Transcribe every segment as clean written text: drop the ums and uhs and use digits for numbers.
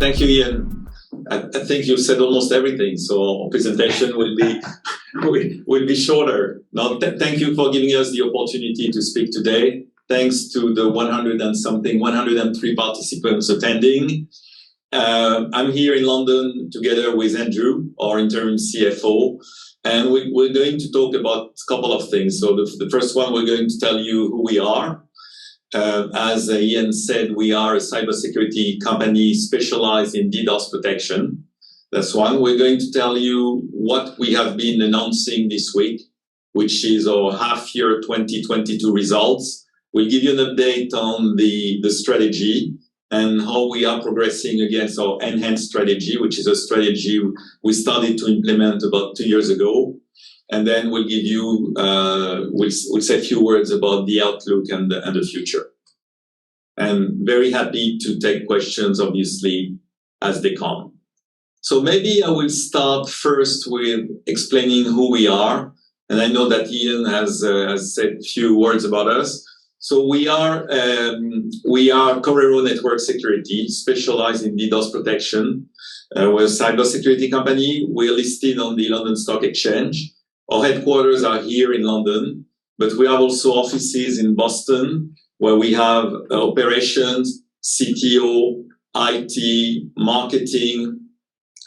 Thank you, Ian. I think you've said almost everything, so our presentation will be shorter. Now, thank you for giving us the opportunity to speak today. Thanks to the 103 participants attending. I'm here in London together with Andrew, our interim CFO, and we're going to talk about a couple of things. So the first one, we're going to tell you who we are. As Ian said, we are a cybersecurity company specialized in DDoS protection. That's one. We're going to tell you what we have been announcing this week, which is our half-year 2022 results. We'll give you an update on the strategy and how we are progressing against our enhanced strategy, which is a strategy we started to implement about 2 years ago. And then we'll give you, we'll say a few words about the outlook and the future. And very happy to take questions, obviously, as they come. So maybe I will start first with explaining who we are. And I know that Ian has said a few words about us. So we are Corero Network Security, specialized in DDoS protection. We're a cybersecurity company. We're listed on the London Stock Exchange. Our headquarters are here in London, but we have also offices in Boston, where we have operations, CTO, IT, marketing,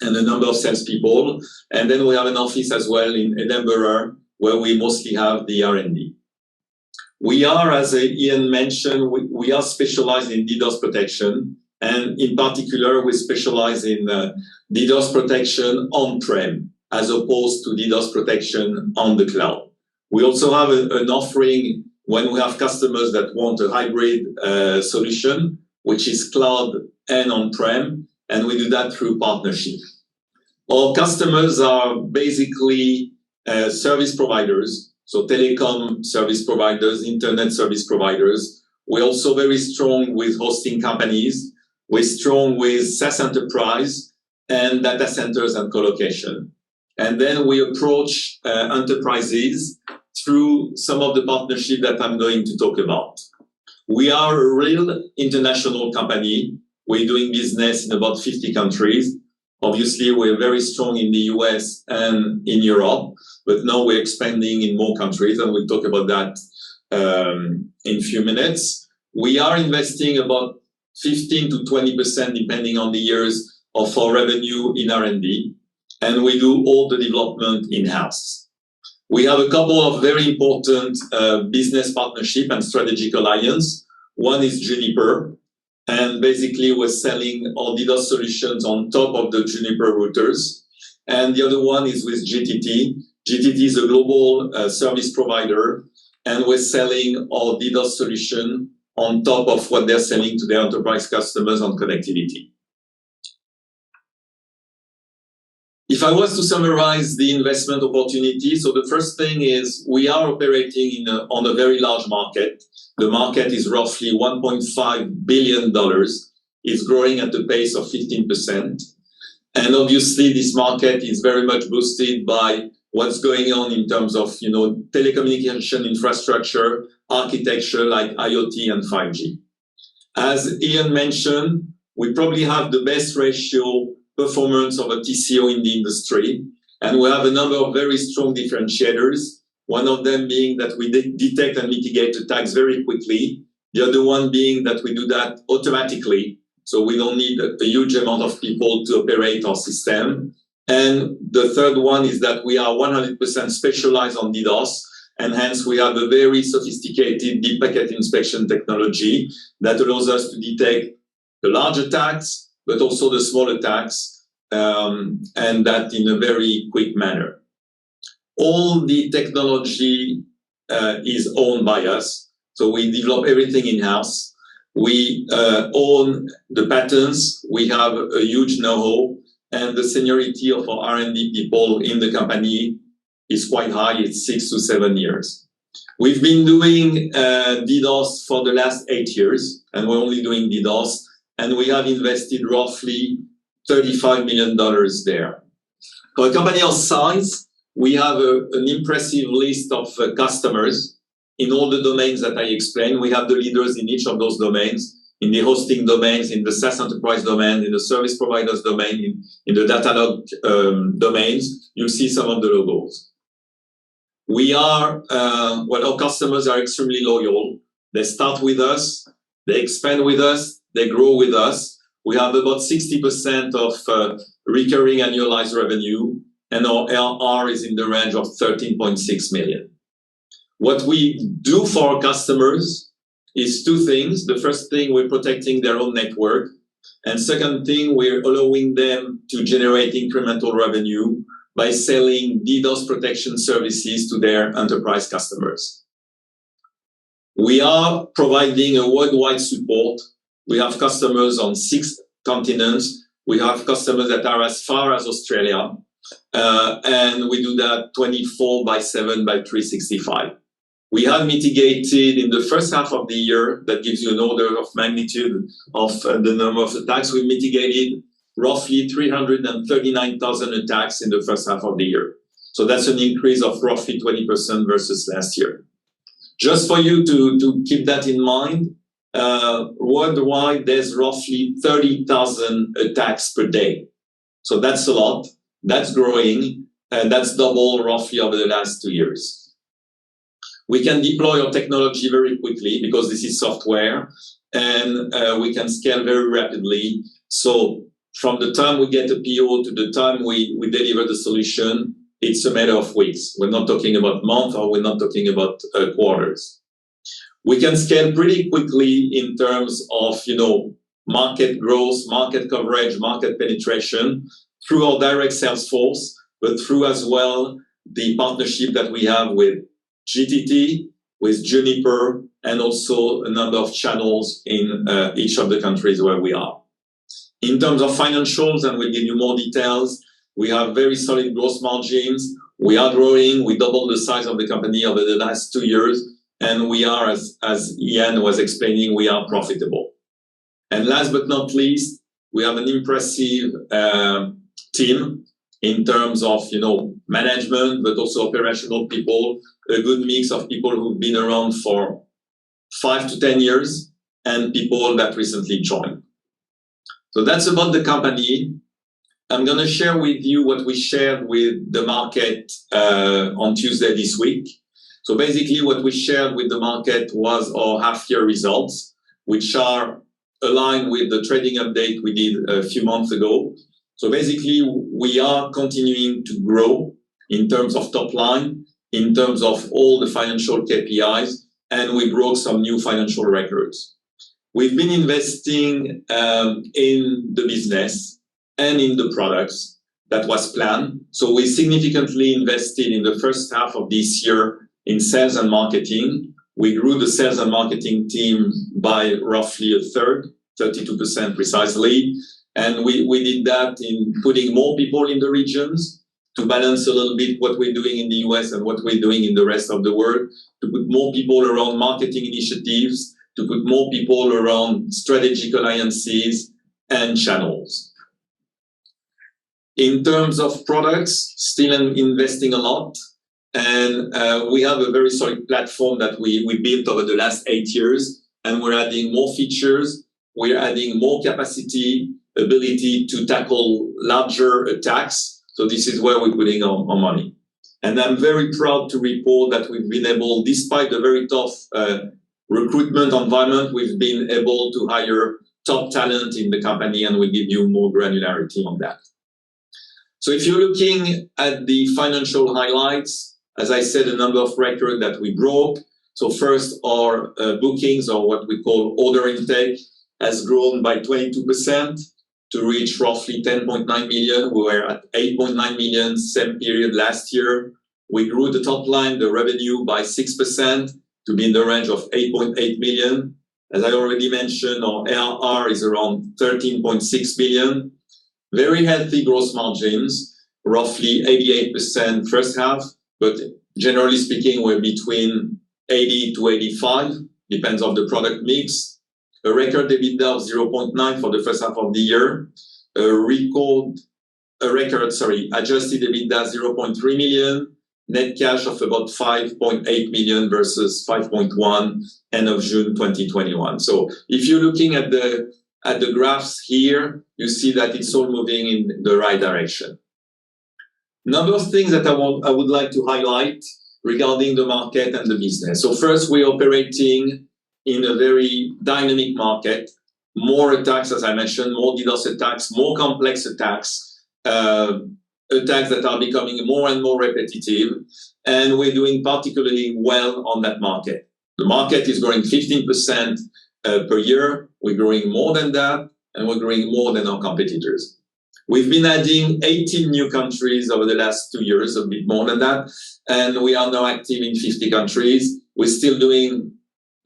and a number of salespeople. And then we have an office as well in Edinburgh, where we mostly have the R&D. We are, as Ian mentioned, we are specialized in DDoS protection. And in particular, we specialize in DDoS protection on-prem, as opposed to DDoS protection on the cloud. We also have an offering when we have customers that want a hybrid solution, which is cloud and on-prem, and we do that through partnership. Our customers are basically service providers, so telecom service providers, internet service providers. We're also very strong with hosting companies. We're strong with SaaS enterprise and data centers and colocation. And then we approach enterprises through some of the partnership that I'm going to talk about. We are a real international company. We're doing business in about 50 countries. Obviously, we're very strong in the US and in Europe, but now we're expanding in more countries, and we'll talk about that in a few minutes. We are investing about 15 to 20%, depending on the years, of our revenue in R&D. And we do all the development in-house. We have a couple of very important business partnership and strategic alliance. One is Juniper, and basically we're selling our DDoS solutions on top of the Juniper routers. And the other one is with GTT. GTT is a global service provider, and we're selling our DDoS solution on top of what they're selling to their enterprise customers on connectivity. If I was to summarize the investment opportunity, so the first thing is we are operating on a very large market. The market is roughly $1.5 billion. It's growing at a pace of 15%. And obviously, this market is very much boosted by what's going on in terms of, telecommunication infrastructure, architecture like IoT and 5G. As Ian mentioned, we probably have the best ratio performance of a TCO in the industry. And we have a number of very strong differentiators. One of them being that we detect and mitigate attacks very quickly. The other one being that we do that automatically. So we don't need a huge amount of people to operate our system. And the third one is that we are 100% specialized on DDoS. And hence we have a very sophisticated deep packet inspection technology that allows us to detect the large attacks, but also the small attacks, and that in a very quick manner. All the technology is owned by us, so we develop everything in-house. We own the patents, we have a huge know-how, and the seniority of our R&D people in the company is quite high, it's 6 to 7 years. We've been doing DDoS for the last 8 years, and we're only doing DDoS, and we have invested roughly $35 million there. For a company our size, we have an impressive list of customers in all the domains that I explained. We have the leaders in each of those domains. in the hosting domains, in the SaaS enterprise domain, in the service providers domain, in the Datadog domains, you'll see some of the logos. We are, our customers are extremely loyal. They start with us, they expand with us, they grow with us. We have about 60% of recurring annualized revenue, and our ARR is in the range of 13.6 million. What we do for our customers is two things. The first thing, we're protecting their own network. And second thing, we're allowing them to generate incremental revenue by selling DDoS protection services to their enterprise customers. We are providing a worldwide support. We have customers on 6 continents. We have customers that are as far as Australia. And we do that 24/7 by 365. We have mitigated in the first half of the year, that gives you an order of magnitude of the number of attacks. We mitigated roughly 339,000 attacks in the first half of the year. So that's an increase of roughly 20% versus last year. Just for you to keep that in mind, worldwide, there's roughly 30,000 attacks per day. So that's a lot. That's growing, and that's double roughly over the last 2 years. We can deploy our technology very quickly because this is software, and we can scale very rapidly. So from the time we get a PO to the time we deliver the solution, it's a matter of weeks. We're not talking about months, or we're not talking about quarters. We can scale pretty quickly in terms of, market growth, market coverage, market penetration through our direct sales force, but through as well the partnership that we have with GTT, with Juniper, and also a number of channels in each of the countries where we are. In terms of financials, and we'll give you more details, we have very solid gross margins. We are growing. We doubled the size of the company over the last 2 years, and we are, as Ian was explaining, we are profitable. And last but not least, we have an impressive team in terms of, management, but also operational people, a good mix of people who've been around for 5 to 10 years and people that recently joined. So that's about the company. I'm going to share with you what we shared with the market on Tuesday this week. So basically what we shared with the market was our half-year results, which are aligned with the trading update we did a few months ago. So basically, we are continuing to grow in terms of top line, in terms of all the financial KPIs, and we broke some new financial records. We've been investing in the business and in the products. That was planned. So we significantly invested in the first half of this year in sales and marketing. We grew the sales and marketing team by roughly a third, 32% precisely. And we did that in putting more people in the regions to balance a little bit what we're doing in the US and what we're doing in the rest of the world, to put more people around marketing initiatives, to put more people around strategic alliances and channels. In terms of products, still investing a lot. And we have a very solid platform that we built over the last 8 years, and we're adding more features. We're adding more capacity, ability to tackle larger attacks. So this is where we're putting our money. And I'm very proud to report that we've been able, despite the very tough recruitment environment, we've been able to hire top talent in the company, and we'll give you more granularity on that. So if you're looking at the financial highlights, as I said, a number of records that we broke. So first, our bookings, or what we call order intake, has grown by 22%. To reach roughly 10.9 million. We were at 8.9 million same period last year. We grew the top line, the revenue, by 6% to be in the range of 8.8 million. As I already mentioned, our ARR is around 13.6 million. Very healthy gross margins, roughly 88% first half, but generally speaking, we're between 80 to 85, depends on the product mix. A record EBITDA of 0.9 for the first half of the year. Adjusted EBITDA 0.3 million. net cash of about 5.8 million versus 5.1 end of June 2021. So if you're looking at the graphs here, you see that it's all moving in the right direction. Number of things that I would like to highlight regarding the market and the business. So first, we're operating in a very dynamic market. More attacks, as I mentioned, more DDoS attacks, more complex attacks, attacks that are becoming more and more repetitive, and we're doing particularly well on that market. The market is growing 15% per year. We're growing more than that, and we're growing more than our competitors. We've been adding 18 new countries over the last 2 years, a bit more than that, and we are now active in 50 countries. We're still doing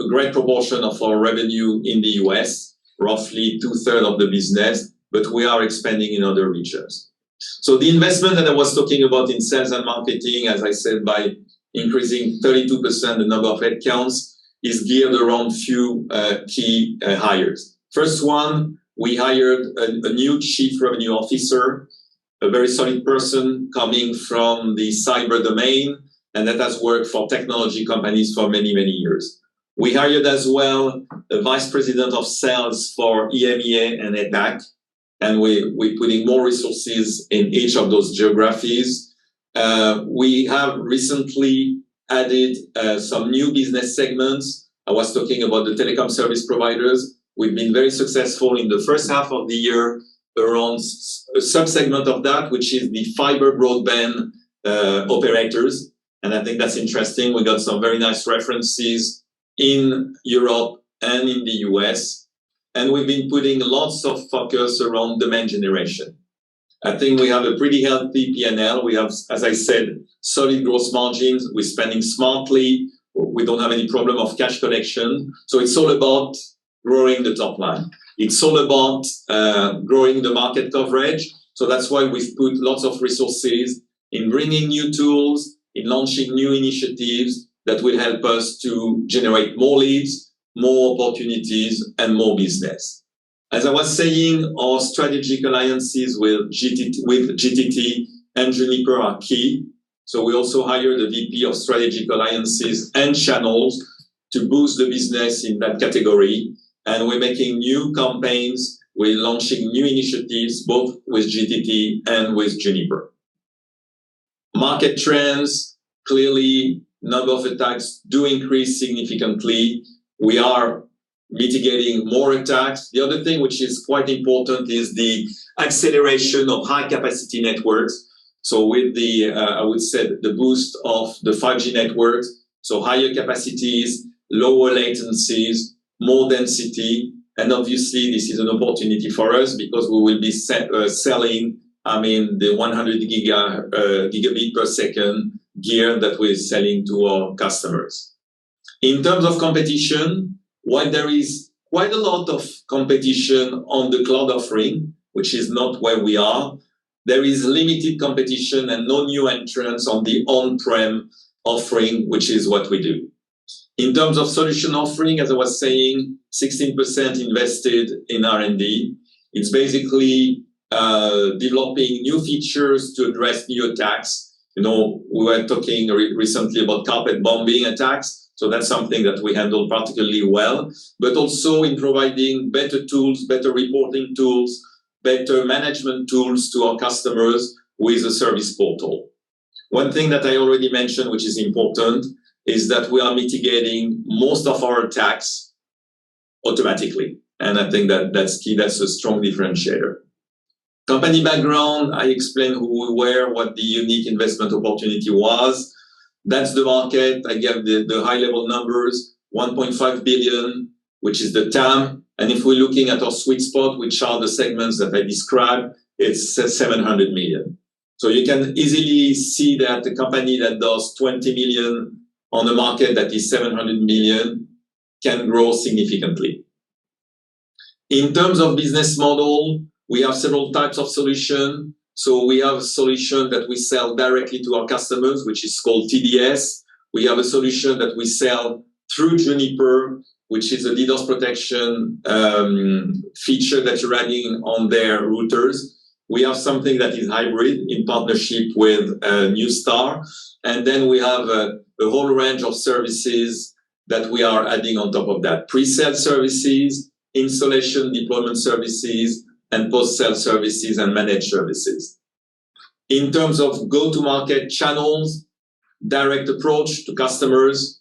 a great proportion of our revenue in the US, roughly 2/3 of the business, but we are expanding in other regions. So the investment that I was talking about in sales and marketing, as I said, by increasing 32% the number of headcounts, is geared around few key hires. First one, we hired a new chief revenue officer, a very solid person coming from the cyber domain, and that has worked for technology companies for many, many years. We hired as well a vice president of sales for EMEA and APAC, and we're putting more resources in each of those geographies. We have recently added some new business segments. I was talking about the telecom service providers. We've been very successful in the first half of the year around a subsegment of that, which is the fiber broadband operators. And I think that's interesting. We got some very nice references in Europe and in the US. And we've been putting lots of focus around demand generation. I think we have a pretty healthy P&L. We have, as I said, solid gross margins. We're spending smartly. We don't have any problem of cash collection. So it's all about growing the top line. It's all about growing the market coverage. So that's why we've put lots of resources in bringing new tools, in launching new initiatives that will help us to generate more leads, more opportunities, and more business. As I was saying, our strategic alliances with GTT and Juniper are key. So we also hired a VP of strategic alliances and channels to boost the business in that category. And we're making new campaigns. We're launching new initiatives, both with GTT and with Juniper. Market trends, clearly, number of attacks do increase significantly. We are mitigating more attacks. The other thing which is quite important is the acceleration of high capacity networks. So with the, I would say, the boost of the 5G networks, so higher capacities, lower latencies, more density, and obviously this is an opportunity for us because we will be selling, the 100 gigabit per second gear that we're selling to our customers. In terms of competition, while there is quite a lot of competition on the cloud offering, which is not where we are, there is limited competition and no new entrants on the on-prem offering, which is what we do. In terms of solution offering, as I was saying, 16% invested in R&D. It's basically developing new features to address new attacks. We were talking recently about carpet bombing attacks. So that's something that we handle particularly well, but also in providing better tools, better reporting tools, better management tools to our customers with a service portal. One thing that I already mentioned, which is important, is that we are mitigating most of our attacks automatically. And I think that that's key. That's a strong differentiator. Company background, I explained who we were, what the unique investment opportunity was. That's the market. I gave the high-level numbers, 1.5 billion, which is the TAM. And if we're looking at our sweet spot, which are the segments that I described, it's 700 million. So you can easily see that the company that does 20 million on the market that is 700 million can grow significantly. In terms of business model, we have several types of solution. So we have a solution that we sell directly to our customers, which is called TDS. We have a solution that we sell through Juniper, which is a DDoS protection feature that you're adding on their routers. We have something that is hybrid in partnership with New Star. And then we have a whole range of services that we are adding on top of that. Pre-sale services, installation, deployment services, and post-sale services and managed services. In terms of go-to-market channels, direct approach to customers,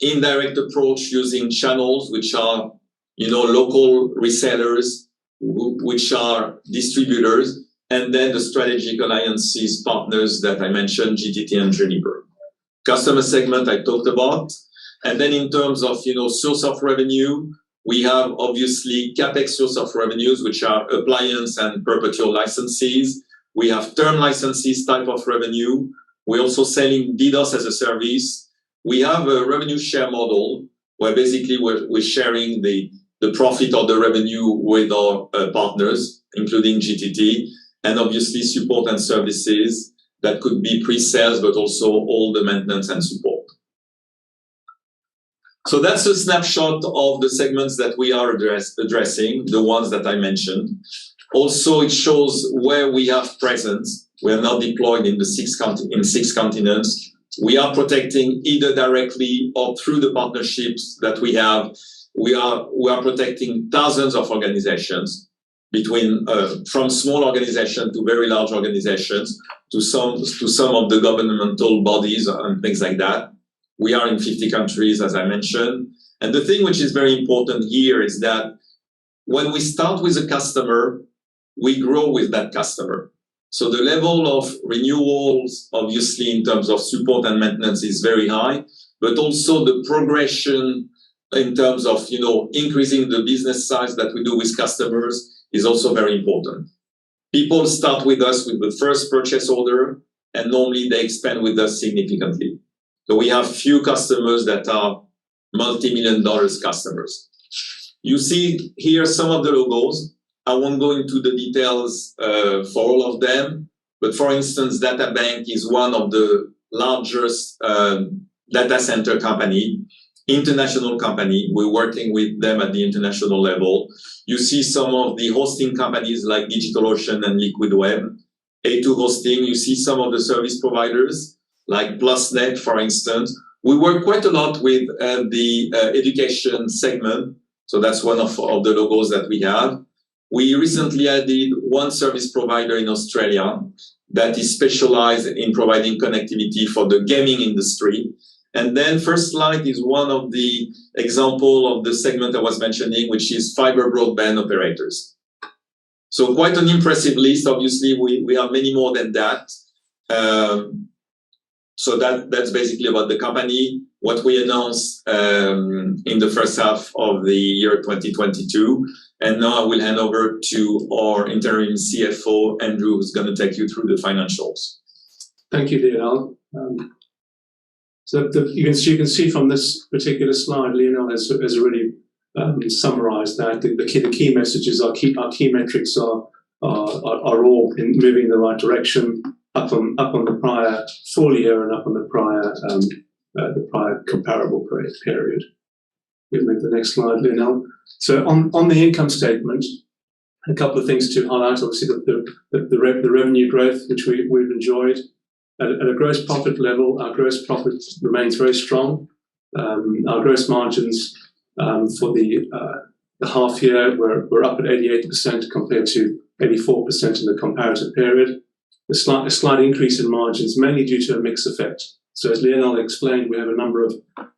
indirect approach using channels, which are, local resellers, which are distributors, and then the strategic alliances partners that I mentioned, GTT and Juniper. Customer segment I talked about. And then in terms of, source of revenue, we have obviously CapEx source of revenues, which are appliance and perpetual licenses. We have term licenses type of revenue. We're also selling DDoS as a service. We have a revenue share model where basically we're sharing the profit or the revenue with our partners, including GTT, and obviously support and services that could be pre-sales, but also all the maintenance and support. So that's a snapshot of the segments that we are addressing, the ones that I mentioned. Also, it shows where we have presence. We are now deployed in six continents. We are protecting either directly or through the partnerships that we have. We are protecting thousands of organizations, from small organizations to very large organizations, to some of the governmental bodies and things like that. We are in 50 countries, as I mentioned. And the thing which is very important here is that when we start with a customer, we grow with that customer. So the level of renewals, obviously, in terms of support and maintenance is very high, but also the progression in terms of, increasing the business size that we do with customers is also very important. People start with us with the first purchase order, and normally they expand with us significantly. So we have few customers that are multi-million-dollar customers. You see here some of the logos. I won't go into the details for all of them, but for instance, DataBank is one of the largest data center company, international company. We're working with them at the international level. You see some of the hosting companies like DigitalOcean and Liquid Web, A2 Hosting. You see some of the service providers like PlusNet, for instance. We work quite a lot with the education segment. So that's one of the logos that we have. We recently added one service provider in Australia that is specialized in providing connectivity for the gaming industry. And then First Light is one of the example of the segment I was mentioning, which is fiber broadband operators. So quite an impressive list. Obviously, we have many more than that. So that's basically about the company, what we announced in the first half of the year 2022. And now I will hand over to our interim CFO, Andrew, who's going to take you through the financials. Thank you, Lionel. So you can see from this particular slide, Lionel has already summarized that. The key messages, our key metrics are all moving in the right direction, up on the prior full year and up on the prior comparable period. We'll move to the next slide, Lionel. So on the income statement, a couple of things to highlight. Obviously, the revenue growth, which we've enjoyed. At a gross profit level, our gross profit remains very strong. Our gross margins for the half year we're up at 88% compared to 84% in the comparative period. A slight increase in margins, mainly due to a mix effect. So as Lionel explained, we have a number of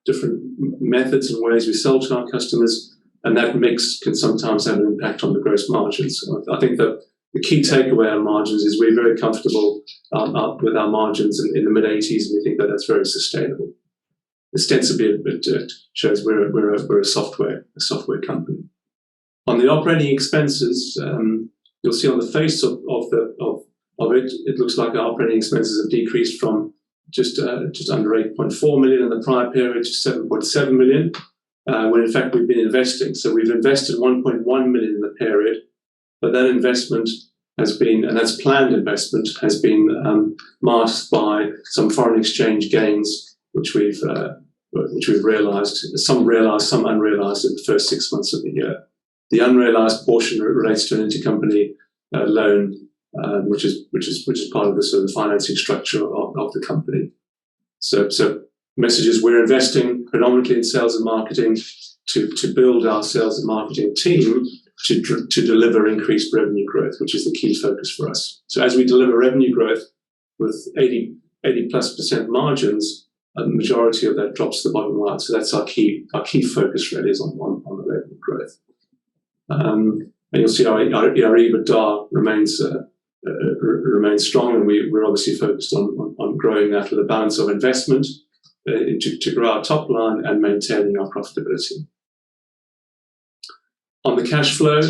different methods and ways we sell to our customers, and that mix can sometimes have an impact on the gross margins. So I think that the key takeaway on margins is we're very comfortable with our margins in the mid-80s, and we think that that's very sustainable. Ostensibly, it shows we're a software company. On the operating expenses, you'll see on the face of it, it looks like our operating expenses have decreased from just under 8.4 million in the prior period to 7.7 million, when in fact we've been investing. So we've invested 1.1 million in the period, but that investment has been, and that's planned investment, has been masked by some foreign exchange gains, which we've realised, some realised, some unrealised in the first 6 months of the year. The unrealised portion relates to an intercompany loan, which is part of the sort of financing structure of the company. So message is we're investing predominantly in sales and marketing to build our sales and marketing team to deliver increased revenue growth, which is the key focus for us. So as we deliver revenue growth with 80+% margins, the majority of that drops to the bottom line. So that's our key focus really is on the revenue growth. And you'll see our EBITDA remains strong, and we're obviously focused on growing that with a balance of investment to grow our top line and maintaining our profitability. On the cash flow,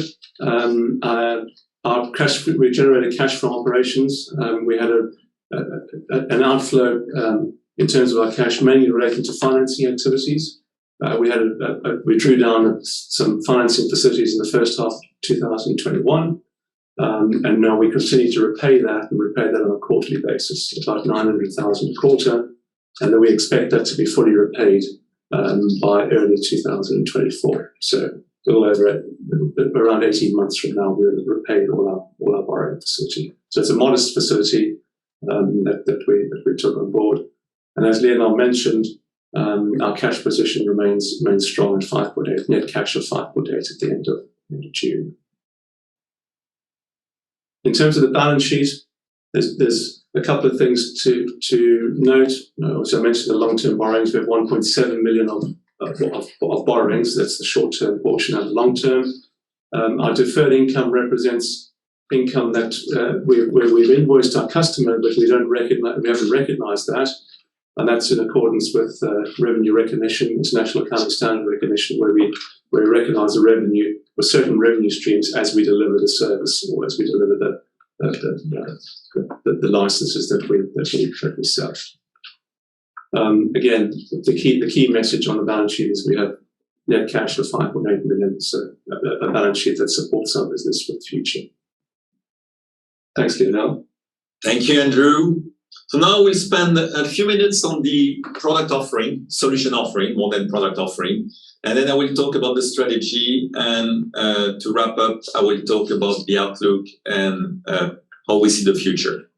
we generated cash from operations. We had an outflow in terms of our cash, mainly related to financing activities. We drew down some financing facilities in the first half of 2021, and now we continue to repay that on a quarterly basis, about 900,000 a quarter, and then we expect that to be fully repaid by early 2024. So a little over around 18 months from now, we'll have repaid all our borrowing facility. So it's a modest facility that we took on board. And as Lionel mentioned, our cash position remains strong at 5.8, net cash of 5.8 at the end of June. In terms of the balance sheet, there's a couple of things to note. As I mentioned, the long-term borrowings, we have 1.7 million of borrowings. That's the short-term portion and the long-term. Our deferred income represents income that where we've invoiced our customer, but we haven't recognized that. And that's in accordance with revenue recognition, international accounting standard recognition, where we recognize the revenue for certain revenue streams as we deliver the service or as we deliver the licenses that we sell. Again, the key message on the balance sheet is we have net cash of 5.8 million, so a balance sheet that supports our business for the future. Thanks, Lionel. Thank you, Andrew. So now we'll spend a few minutes on the product offering, solution offering, more than product offering. And then I will talk about the strategy. And to wrap up, I will talk about the outlook and how we see the future.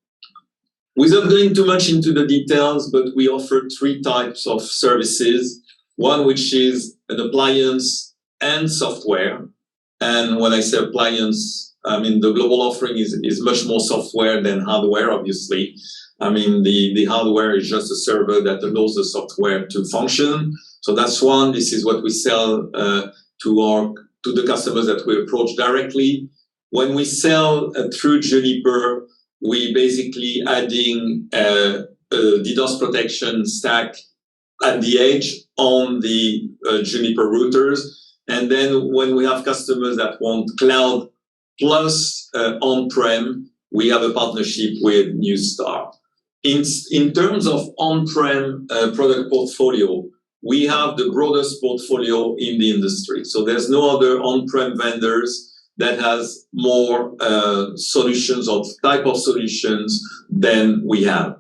Without going too much into the details, but we offer 3 types of services. One, which is an appliance and software. And when I say appliance, I mean, the global offering is much more software than hardware, obviously. I mean, the hardware is just a server that allows the software to function. So that's one. This is what we sell to the customers that we approach directly. When we sell through Juniper, we basically adding a DDoS protection stack at the edge on the Juniper routers. And then when we have customers that want cloud plus on-prem, we have a partnership with Newstar. In terms of on-prem product portfolio, we have the broadest portfolio in the industry. So there's no other on-prem vendors that has more solutions or type of solutions than we have.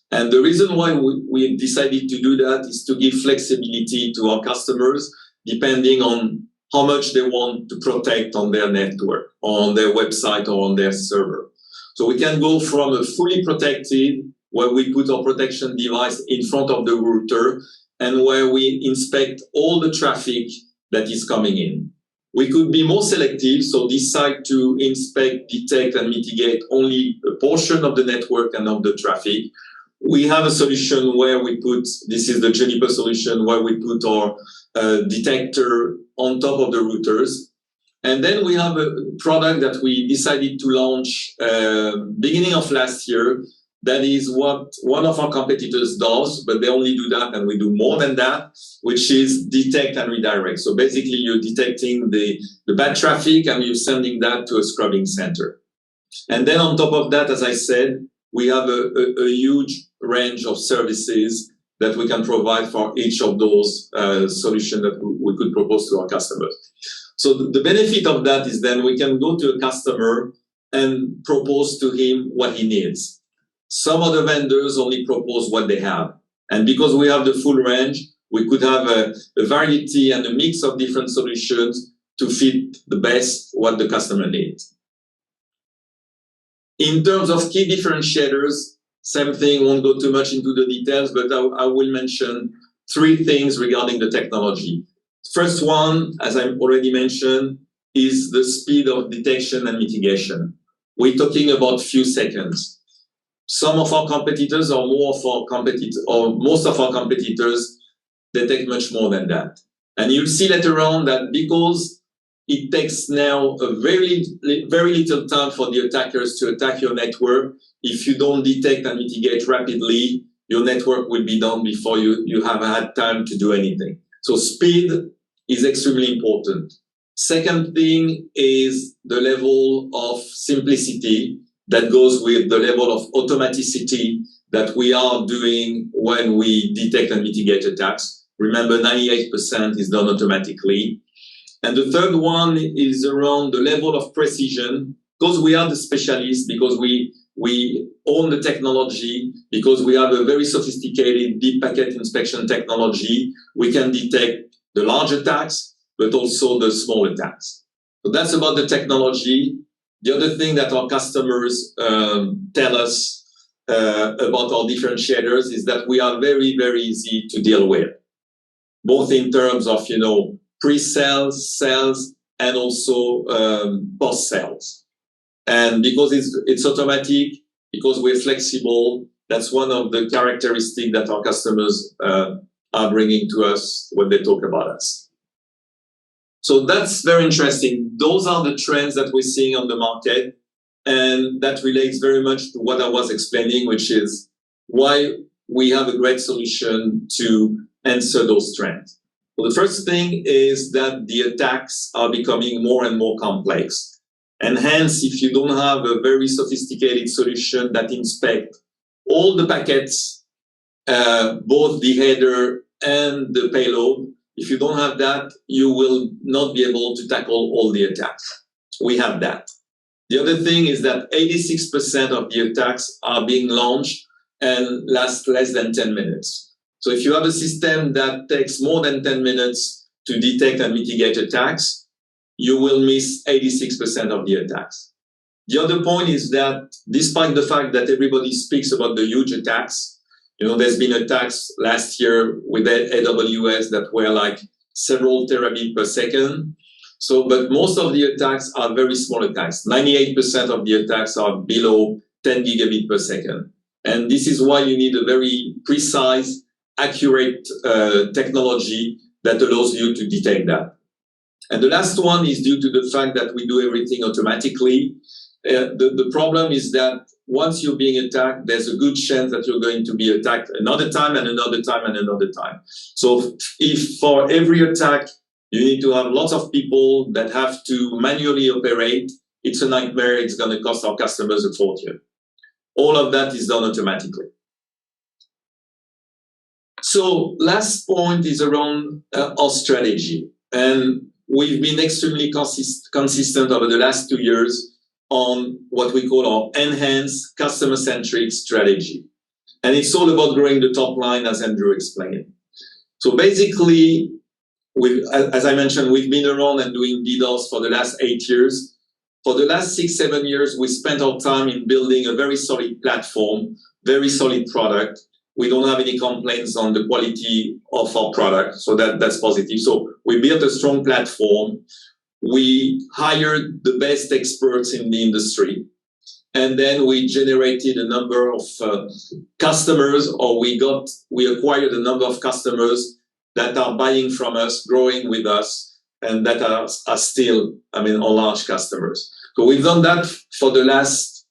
And the reason why we decided to do that is to give flexibility to our customers, depending on how much they want to protect on their network, on their website, or on their server. So we can go from a fully protected, where we put our protection device in front of the router, and where we inspect all the traffic that is coming in. We could be more selective, so decide to inspect, detect, and mitigate only a portion of the network and of the traffic. We have a solution where we put, this is the Juniper solution, where we put our detector on top of the routers. And then we have a product that we decided to launch beginning of last year. That is what one of our competitors does, but they only do that and we do more than that, which is detect and redirect. So basically you're detecting the bad traffic and you're sending that to a scrubbing center. And then on top of that, as I said, we have a huge range of services that we can provide for each of those solutions that we could propose to our customers. So the benefit of that is then we can go to a customer and propose to him what he needs. Some other vendors only propose what they have. And because we have the full range, we could have a variety and a mix of different solutions to fit the best what the customer needs. In terms of key differentiators, same thing, won't go too much into the details, but I will mention 3 things regarding the technology. First one, as I already mentioned, is the speed of detection and mitigation. We're talking about few seconds. Some of our competitors or most of our competitors detect much more than that. And you'll see later on that because it takes now a very little time for the attackers to attack your network, if you don't detect and mitigate rapidly, your network will be down before you have had time to do anything. So speed is extremely important. Second thing is the level of simplicity that goes with the level of automaticity that we are doing when we detect and mitigate attacks. Remember, 98% is done automatically. And the third one is around the level of precision, because we are the specialists, because we own the technology, because we have a very sophisticated deep packet inspection technology. We can detect the large attacks, but also the small attacks. So that's about the technology. The other thing that our customers tell us about our differentiators is that we are very, very easy to deal with, both in terms of, pre-sales, sales, and also post-sales. And because it's automatic, because we're flexible, that's one of the characteristics that our customers are bringing to us when they talk about us. So that's very interesting. Those are the trends that we're seeing on the market, and that relates very much to what I was explaining, which is why we have a great solution to answer those trends. Well, the first thing is that the attacks are becoming more and more complex. And hence, if you don't have a very sophisticated solution that inspects all the packets, both the header and the payload, if you don't have that, you will not be able to tackle all the attacks. We have that. The other thing is that 86% of the attacks are being launched and last less than 10 minutes. So if you have a system that takes more than 10 minutes to detect and mitigate attacks, you will miss 86% of the attacks. The other point is that despite the fact that everybody speaks about the huge attacks, there's been attacks last year with AWS that were like several terabits per second. So, but most of the attacks are very small attacks. 98% of the attacks are below 10 gigabits per second. And this is why you need a very precise, accurate technology that allows you to detect that. And the last one is due to the fact that we do everything automatically. The problem is that once you're being attacked, there's a good chance that you're going to be attacked another time and another time and another time. So if for every attack, you need to have lots of people that have to manually operate, it's a nightmare. It's going to cost our customers a fortune. All of that is done automatically. So last point is around our strategy. And we've been extremely consistent over the last 2 years on what we call our enhanced customer-centric strategy. And it's all about growing the top line, as Andrew explained. So basically, as I mentioned, we've been around and doing DDoS for the last 8 years. For the last 6-7 years, we spent our time in building a very solid platform, very solid product. We don't have any complaints on the quality of our product, so that's positive. So we built a strong platform. We hired the best experts in the industry, and then we generated a number of customers, or we acquired a number of customers that are buying from us, growing with us, and that are still, our large customers. So we've done that for the last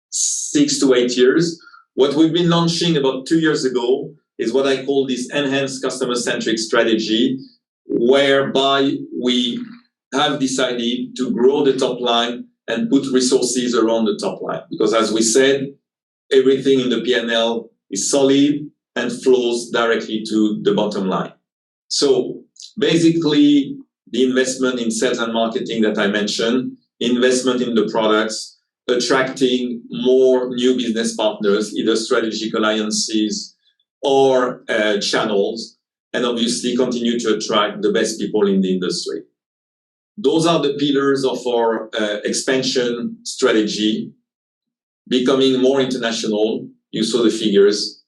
6 to 8 years. What we've been launching about 2 years ago is what I call this enhanced customer-centric strategy, whereby we have decided to grow the top line and put resources around the top line. Because as we said, everything in the P&L is solid and flows directly to the bottom line. So basically, the investment in sales and marketing that I mentioned, investment in the products, attracting more new business partners, either strategic alliances or channels, and obviously continue to attract the best people in the industry. Those are the pillars of our expansion strategy. becoming more international. You saw the figures,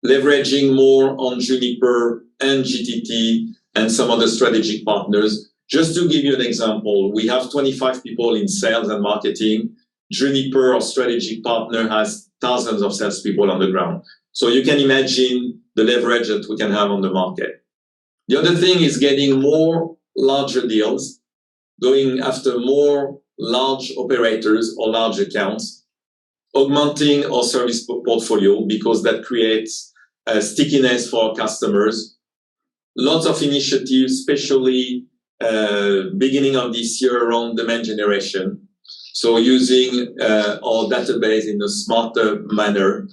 leveraging more on Juniper and GTT and some other strategic partners. Just to give you an example, we have 25 people in sales and marketing. Juniper, our strategic partner, has thousands of salespeople on the ground. So you can imagine the leverage that we can have on the market. The other thing is getting more larger deals, going after more large operators or large accounts, augmenting our service portfolio because that creates stickiness for our customers. Lots of initiatives, especially beginning of this year around demand generation. So using our database in a smarter manner,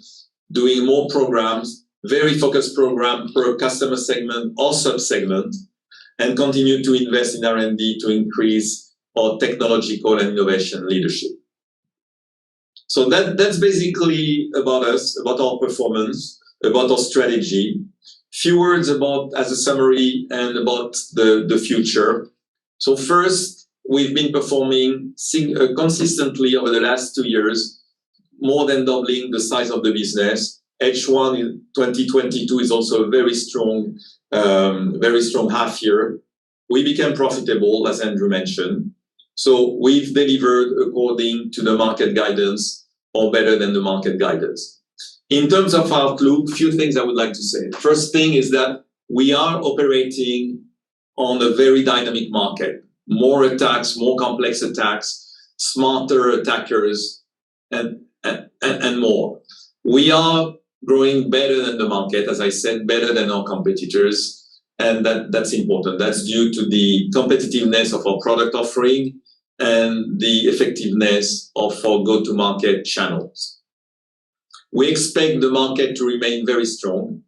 doing more programs, very focused program per customer segment or sub-segment, and continue to invest in R&D to increase our technological and innovation leadership. So that's basically about us, about our performance, about our strategy. Few words about, as a summary, and about the future. So first, we've been performing consistently over the last 2 years, more than doubling the size of the business. H1 in 2022 is also a very strong half year. We became profitable, as Andrew mentioned. So we've delivered according to the market guidance or better than the market guidance. In terms of outlook, few things I would like to say. First thing is that we are operating on a very dynamic market. More attacks, more complex attacks, smarter attackers, and more. We are growing better than the market, as I said, better than our competitors, and that's important. That's due to the competitiveness of our product offering and the effectiveness of our go-to-market channels. We expect the market to remain very strong.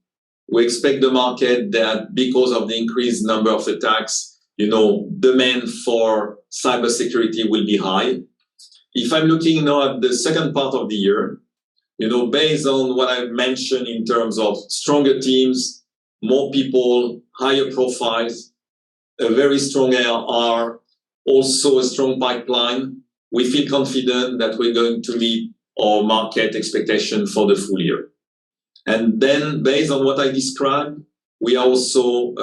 We expect the market that because of the increased number of attacks, demand for cybersecurity will be high. If I'm looking now at the second part of the year, based on what I've mentioned in terms of stronger teams, more people, higher profiles, a very strong ARR, also a strong pipeline, we feel confident that we're going to meet our market expectation for the full year. And then, based on what I described, we are also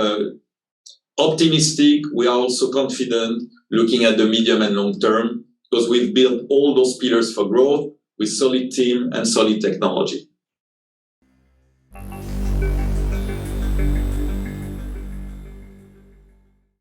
optimistic. We are also confident looking at the medium and long term because we've built all those pillars for growth with solid team and solid technology.